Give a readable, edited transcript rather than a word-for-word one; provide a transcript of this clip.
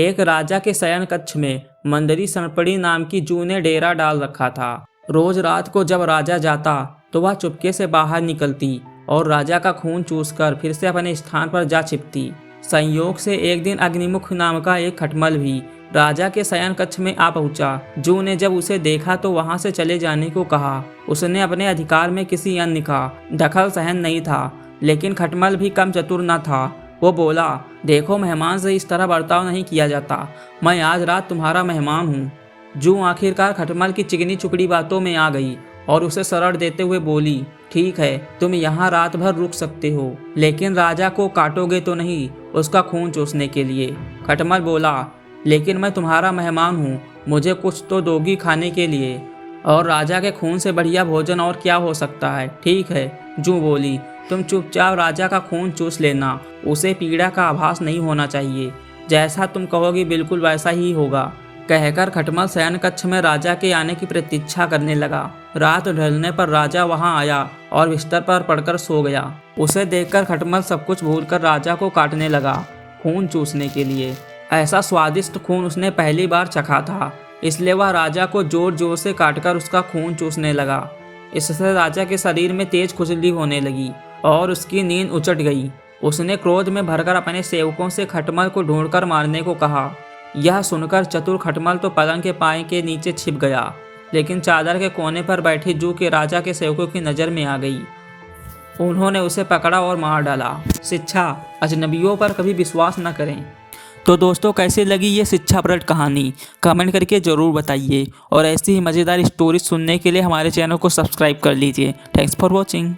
एक राजा के शयन कक्ष में मंदरी सनपड़ी नाम की जू ने डेरा डाल रखा था। रोज रात को जब राजा जाता तो वह चुपके से बाहर निकलती और राजा का खून चूसकर फिर से अपने स्थान पर जा छिपती। संयोग से एक दिन अग्निमुख नाम का एक खटमल भी राजा के शयन कक्ष में आ पहुंचा। जू ने जब उसे देखा तो वहां से चले जाने को कहा। उसने अपने अधिकार में किसी अन्य का दखल सहन नहीं था, लेकिन खटमल भी कम चतुर न था। वो बोला, देखो मेहमान से इस तरह बर्ताव नहीं किया जाता। मैं आज रात तुम्हारा मेहमान हूँ। जू आखिरकार खटमल की चिकनी चुपड़ी बातों में आ गई और उसे शरण देते हुए बोली, ठीक है, तुम यहाँ रात भर रुक सकते हो, लेकिन राजा को काटोगे तो नहीं, उसका खून चूसने के लिए। खटमल बोला, लेकिन मैं तुम्हारा मेहमान हूँ, मुझे कुछ तो दोगी खाने के लिए, और राजा के खून से बढ़िया भोजन और क्या हो सकता है। ठीक है, जू बोली, तुम चुपचाप राजा का खून चूस लेना, उसे पीड़ा का आभास नहीं होना चाहिए। जैसा तुम कहोगी बिल्कुल वैसा ही होगा। कहकर खटमल शयन कक्ष में राजा के आने की प्रतीक्षा करने लगा। रात ढलने पर राजा वहां आया और बिस्तर पर पड़कर सो गया। उसे देखकर खटमल सब कुछ भूलकर राजा को काटने लगा, खून चूसने के लिए। ऐसा स्वादिष्ट खून उसने पहली बार चखा था, इसलिए वह राजा को जोर जोर से काटकर उसका खून चूसने लगा। इससे राजा के शरीर में तेज खुजली होने लगी और उसकी नींद उचट गई। उसने क्रोध में भरकर अपने सेवकों से खटमल को ढूंढकर मारने को कहा। यह सुनकर चतुर खटमल तो पलंग के पाए के नीचे छिप गया, लेकिन चादर के कोने पर बैठी जू के राजा के सेवकों की नज़र में आ गई। उन्होंने उसे पकड़ा और मार डाला। शिक्षा, अजनबियों पर कभी विश्वास न करें। तो दोस्तों, कैसी लगी ये शिक्षाप्रद कहानी कमेंट करके ज़रूर बताइए, और ऐसी ही मज़ेदार स्टोरी सुनने के लिए हमारे चैनल को सब्सक्राइब कर लीजिए। Thanks for watching.